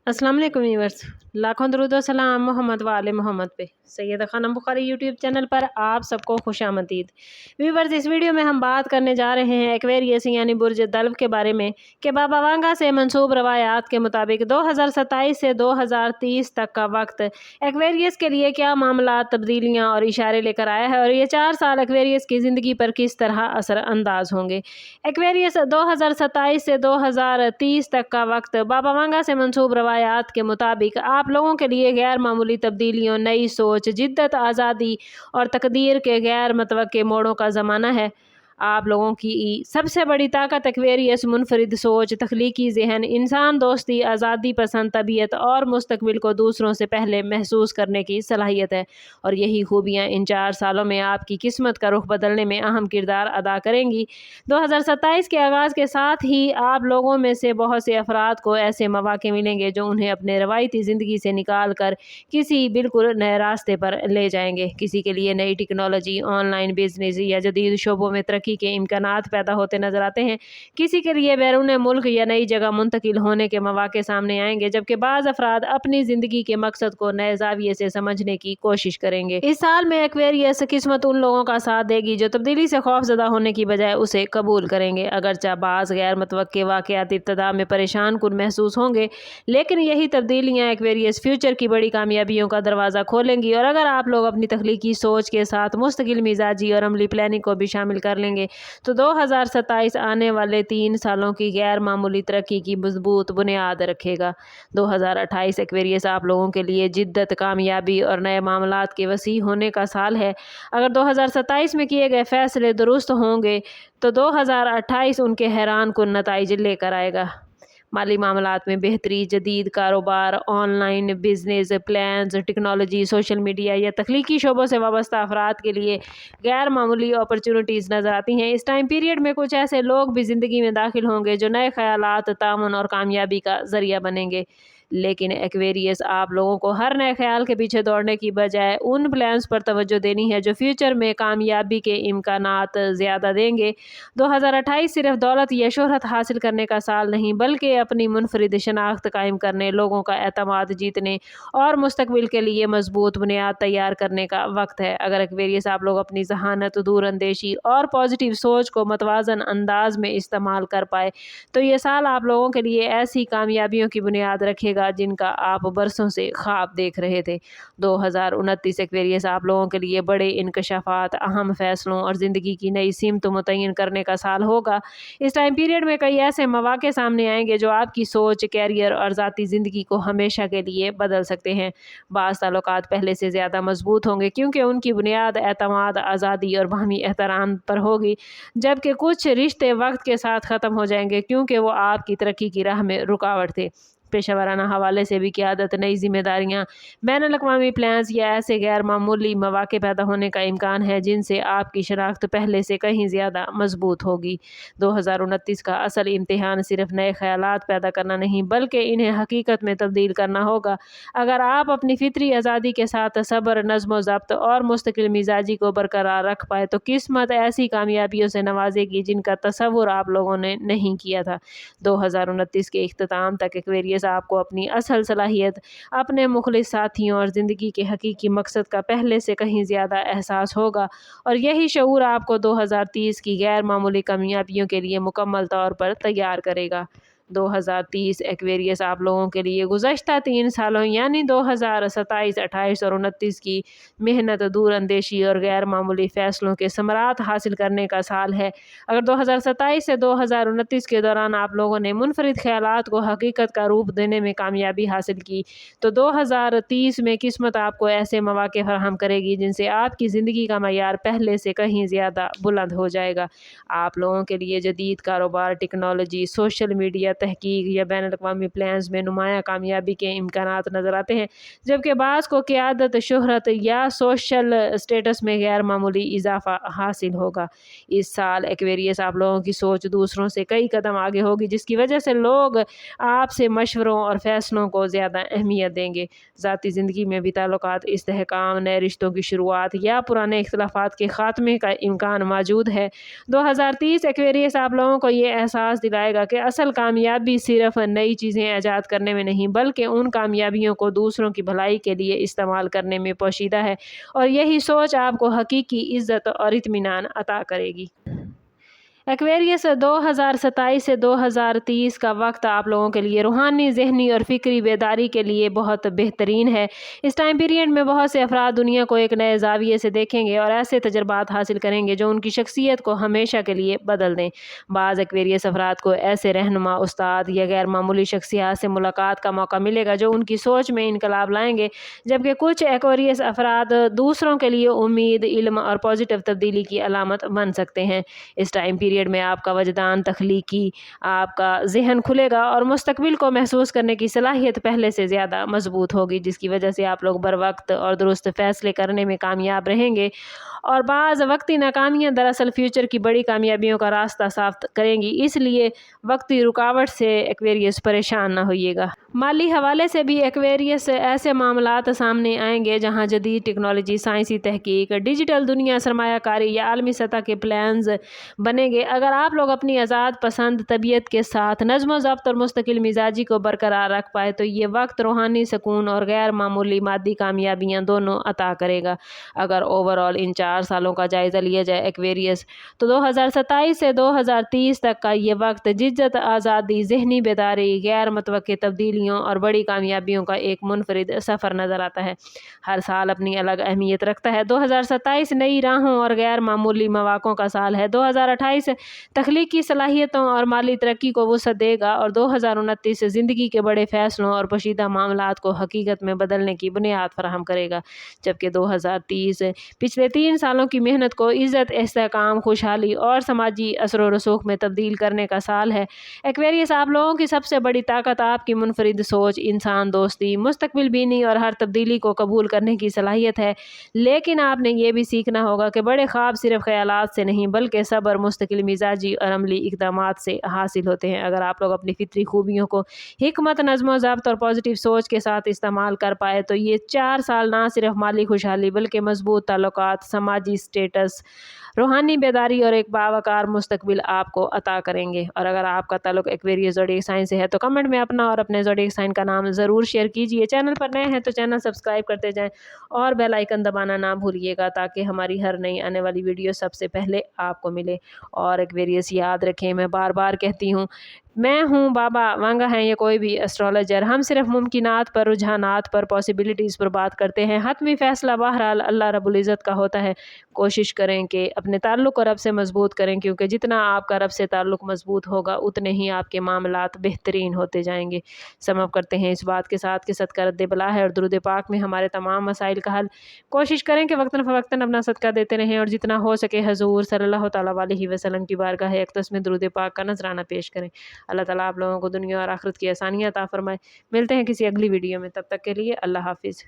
अस्सलाम वालेकुम व्यूअर्स, लाखों दरूद व सलाम मोहम्मद व आले मोहम्मद पे। सैयदा खानम बुखारी यूट्यूब चैनल पर आप सबको खुशामदीद। व्यूअर्स, इस वीडियो में हम बात करने जा रहे हैं एक्वेरियस यानी बुर्ज दल्व के बारे में कि बाबा वांगा से मंसूब रवायात के मुताबिक 2027 से 2030 तक का वक्त एक्वेरियस के लिए क्या मामला, तब्दीलियाँ और इशारे लेकर आया है और ये 4 साल एक्वेरियस की ज़िंदगी पर किस तरह असरअंदाज होंगे। एक्वेरियस 2027 से 2030 तक का वक्त बाबा वांगा से मंसूब रवायात के मुताबिक आप लोगों के लिए गैर मामूली तब्दीलियों, नई सोच, जिद्दत, आज़ादी और तकदीर के गैर मतवक्के मोड़ों का ज़माना है। आप लोगों की सबसे बड़ी ताकत एक्वेरियस मुनफरिद सोच, तख्लीकी जहन, इंसान दोस्ती, आज़ादी पसंद तबीयत और मुस्तकबिल को दूसरों से पहले महसूस करने की सलाहियत है और यही खूबियाँ इन 4 सालों में आपकी किस्मत का रुख बदलने में अहम किरदार अदा करेंगी। 2027 के आगाज़ के साथ ही आप लोगों में से बहुत से अफराद को ऐसे मौके मिलेंगे जो उन्हें अपने रवायती ज़िंदगी से निकाल कर किसी बिल्कुल नए रास्ते पर ले जाएंगे। किसी के लिए नई टेक्नोलॉजी, ऑनलाइन बिजनेस या जदीद शोबों में तरक्की के इम्कानात पैदा होते नजर आते हैं। किसी के लिए बैरून मुल्क या नई जगह मुंतकिल होने के मौके सामने आएंगे, जबकि बाज़ अफराद अपनी ज़िंदगी के मकसद को नए ज़ाविये से समझने की कोशिश करेंगे। इस साल में एक्वेरियस किस्मत उन लोगों का साथ देगी जो तब्दीली से खौफजदा होने की बजाय उसे कबूल करेंगे। अगरचे बाज़ गैर मुतवक्के वाक़यात इब्तिदा में परेशान कुन महसूस होंगे, लेकिन यही तब्दीलियाँ एक्वेरियस फ्यूचर की बड़ी कामयाबियों का दरवाज़ा खोलेंगी। और अगर आप लोग अपनी तख्लीकी सोच के साथ मुस्तकिल मिजाजी और अमली प्लानिंग को भी शामिल कर लेंगे तो 2027 आने वाले 3 सालों की गैर मामूली तरक्की की मजबूत बुनियाद रखेगा। 2028 एक्वेरियस आप लोगों के लिए जिद्दत, कामयाबी और नए मामलात के वसी होने का साल है। अगर 2027 में किए गए फैसले दुरुस्त होंगे तो 2028 उनके हैरान कुन नताइज लेकर आएगा। माली मामलात में बेहतरी, जदीद कारोबार, online business, plans, technology, social media या तख्लीकी शोबों से वाबस्ता अफराद के लिए गैर मामूली अपॉर्चुनिटीज़ नज़र आती हैं। इस टाइम पीरियड में कुछ ऐसे लोग भी ज़िंदगी में दाखिल होंगे जो नए ख्यालात, तामुन और कामयाबी का ज़रिया बनेंगे। लेकिन एक्वेरियस आप लोगों को हर नए ख्याल के पीछे दौड़ने की बजाय उन प्लान्स पर तवज्जो देनी है जो फ्यूचर में कामयाबी के इम्कानात ज़्यादा देंगे। 2028 सिर्फ दौलत या शोहरत हासिल करने का साल नहीं, बल्कि अपनी मुनफरिद शनाख्त कायम करने, लोगों का एतमाद जीतने और मुस्तकबिल के लिए मजबूत बुनियाद तैयार करने का वक्त है। अगर एक्वेरियस आप लोग अपनी जहानत, दूरअंदेशी और पॉजिटिव सोच को मतवाजन अंदाज में इस्तेमाल कर पाए तो ये साल आप लोगों के लिए ऐसी कामयाबियों की बुनियाद रखेगा जिनका आप बरसों से ख्वाब देख रहे थे। 2029 एक्वेरियस आप लोगों के लिए बड़े इंकशाफात, अहम फैसलों और ज़िंदगी की नई सिमत मुतय्यन करने का साल होगा। इस टाइम पीरियड में कई ऐसे मौके सामने आएंगे जो आपकी सोच, कैरियर और ज़ाती ज़िंदगी को हमेशा के लिए बदल सकते हैं। बाज़ ताल्लुकात पहले से ज़्यादा मजबूत होंगे क्योंकि उनकी बुनियाद एतमाद, आज़ादी और बाहमी एहतराम पर होगी, जबकि कुछ रिश्ते वक्त के साथ ख़त्म हो जाएंगे क्योंकि वो आपकी तरक्की की राह में रुकावट थे। पेशेवराना हवाले से भी क़यादत, नई जिम्मेदारियाँ, बैनुल-अक़वामी प्लान्स या ऐसे गैर मामूली मौके पैदा होने का इम्कान है जिनसे आपकी शनाख्त पहले से कहीं ज़्यादा मजबूत होगी। 2029 का असल इम्तिहान सिर्फ नए ख्यालात पैदा करना नहीं बल्कि इन्हें हकीकत में तब्दील करना होगा। अगर आप अपनी फितरी आज़ादी के साथ सब्र, नज़्म व ज़ब्त और मुस्तकिल मिजाजी को बरकरार रख पाए तो किस्मत ऐसी कामयाबियों से नवाजेगी जिनका तसव्वुर आप लोगों ने नहीं किया था। 2029 के इख्तिताम तक एक्वेरियस आपको अपनी असल सलाहियत, अपने मुखलिस साथियों और ज़िंदगी के हकीकी मकसद का पहले से कहीं ज़्यादा एहसास होगा और यही शऊर आपको 2030 की गैर मामूली कामयाबियों के लिए मुकम्मल तौर पर तैयार करेगा। 2030 एक्वेरियस आप लोगों के लिए गुज़श्ता 3 सालों यानी 2027, 28 और 29 की मेहनत, दूरअंदेशी और गैर मामूली फ़ैसलों के समरात हासिल करने का साल है। अगर 2027 से 2029 के दौरान आप लोगों ने मुनफरिद ख्यालात को हकीकत का रूप देने में कामयाबी हासिल की तो 2030 में किस्मत आपको ऐसे मौके फराहम करेगी जिनसे आपकी ज़िंदगी का मयार पहले से कहीं ज़्यादा बुलंद हो जाएगा। आप लोगों के लिए जदीद कारोबार, टेक्नोलॉजी, सोशल मीडिया, तहकीक या बैनुल-अक़वामी प्लान्स में नुमाया कामयाबी के इम्कानात नज़र आते हैं, जबकि बाज़ को क़यादत, शोहरत या सोशल स्टेटस में गैर मामूली इजाफा हासिल होगा। इस साल एक्वेरियस आप लोगों की सोच दूसरों से कई कदम आगे होगी जिसकी वजह से लोग आपसे मशवरों और फैसलों को ज़्यादा अहमियत देंगे। ज़ाती ज़िंदगी में भी ताल्लुकात, इस्तेहकाम, नए रिश्तों की शुरुआत या पुराने इख्तिलाफ़ात के ख़ात्मे का इम्कान मौजूद है। 2030 एक्वेरियस आप लोगों को ये एहसास दिलाएगा कि असल कामयाबी कामयाबी सिर्फ नई चीज़ें ईजाद करने में नहीं बल्कि उन कामयाबियों को दूसरों की भलाई के लिए इस्तेमाल करने में पोशीदा है, और यही सोच आपको हकीकी इज़्ज़त और इत्मीनान अता करेगी। एक्वेरियस 2027 से 2030 का वक्त आप लोगों के लिए रूहानी, ज़हनी और फ़िक्री बेदारी के लिए बहुत बेहतरीन है। इस टाइम पीरियड में बहुत से अफराद दुनिया को एक नए ज़ाविये से देखेंगे और ऐसे तजर्बात हासिल करेंगे जो उनकी शख्सियत को हमेशा के लिए बदल दें। बाज़ एक्वेरियस अफराद को ऐसे रहनुमा, उस्ताद या गैर मामूली शख्सियात से मुलाकात का मौका मिलेगा जो उनकी सोच में इनकलाब लाएंगे, जबकि कुछ एक्वेरियस अफराद दूसरों के लिए उम्मीद, इल्म और पॉजिटिव तब्दीली की अलामत बन सकते हैं। इस टाइम पीरियड में आपका वजदान, तख्लीकी, आपका जहन खुलेगा और मुस्तकबिल को महसूस करने की सलाहियत पहले से ज़्यादा मजबूत होगी, जिसकी वजह से आप लोग बर वक्त और दुरुस्त फैसले करने में कामयाब रहेंगे। और बाज़ वक्ती नाकामियाँ दरअसल फ्यूचर की बड़ी कामयाबियों का रास्ता साफ करेंगी, इसलिए वक्ती रुकावट से एक्वेरियस परेशान ना होइएगा। माली हवाले से भी एक्वेरियस ऐसे मामलात सामने आएंगे जहां जदीद टेक्नोलॉजी, साइंसी तहकीक, डिजिटल दुनिया, सरमायाकारी या आलमी सतह के प्लान्स बनेंगे। अगर आप लोग अपनी आज़ाद पसंद तबीयत के साथ नज़्म ज़ब्त और मुस्तकिल मिजाजी को बरकरार रख पाए तो ये वक्त रूहानी सुकून और गैर मामूली मादी कामयाबियाँ दोनों अता करेगा। अगर ओवरऑल इन 4 सालों का जायज़ा लिया जाए एक्वेरियस, तो 2027 से 2030 तक का ये वक्त जिद्दत, आज़ादी, ज़हनी बेदारी, गैर मुतवक्के तब्दीलियों और बड़ी कामयाबियों का एक मुनफरिद सफ़र नज़र आता है। हर साल अपनी अलग अहमियत रखता है। 2027 नई राहों और गैर मामूली मौक़ों का साल है। 2028 तख्लीकी सलाहियतों और माली तरक्की को वुसअत देगा और 2029 ज़िंदगी के बड़े फ़ैसलों और पोशीदा मामलात को हकीकत में बदलने की बुनियाद फराहम करेगा, जबकि 2030 पिछले 3 सालों की मेहनत को इज़्ज़त, इस्तेहकाम, खुशहाली और समाजी असर व रसूख में तब्दील करने का साल है। एक्वेरियस, आप लोगों की सबसे बड़ी ताकत आपकी मुनफरिद सोच, इंसान दोस्ती, मुस्तकबिल बीनी और हर तब्दीली को कबूल करने की सलाहियत है। लेकिन आपने ये भी सीखना होगा कि बड़े ख्वाब सिर्फ ख्यालात से नहीं बल्कि सब्र, मुस्तकिल मिजाजी और अमली इक़दामात से हासिल होते हैं। अगर आप लोग अपनी फितरी खूबियों को हिकमत, नज़्म ज़ब्त और पॉजिटिव सोच के साथ इस्तेमाल कर पाए तो ये 4 साल ना सिर्फ माली खुशहाली बल्कि मजबूत ताल्लुकात, समाजी स्टेटस, रूहानी बेदारी और एक बावकार मुस्तकबिल आपको अता करेंगे। और अगर आपका ताल्लुक एक्वेरियस ज़ोडिएक साइन से है तो कमेंट में अपना और अपने ज़ोडिएक साइन का नाम ज़रूर शेयर कीजिए। चैनल पर नए हैं तो चैनल सब्सक्राइब करते जाएं और बेल आइकन दबाना ना भूलिएगा ताकि हमारी हर नई आने वाली वीडियो सबसे पहले आपको मिले। और एक्वेरियस, याद रखें, मैं बार बार कहती हूँ, मैं हूँ बाबा वांगा हैं ये कोई भी एस्ट्रोलॉजर, हम सिर्फ मुमकिनात पर, रुझानात पर, पॉसिबिलिटीज़ पर बात करते हैं। हतमी फ़ैसला बहरहाल अल्लाह रब्बुल इज़्ज़त का होता है। कोशिश करें कि अपने ताल्लुक़ को रब से मज़बूत करें, क्योंकि जितना आपका रब से ताल्लुक़ मज़बूत होगा उतने ही आपके मामलात बेहतरीन होते जाएंगे। समअप करते हैं इस बात के साथ कि सदका रद्द बला है और दुरूद पाक में हमारे तमाम मसाइल का हल। कोशिश करें कि वक्तन फ़वक्तन अपना सदका देते रहें और जितना हो सके हज़ूर सल्लल्लाहु तआला अलैहि वसल्लम की बारगाह अक़दस में दुरूद पाक का नजराना पेश करें। अल्लाह ताला आप लोगों को दुनिया और आखिरत की आसानियाँ अता फ़रमाए। मिलते हैं किसी अगली वीडियो में, तब तक के लिए अल्लाह हाफ़िज़।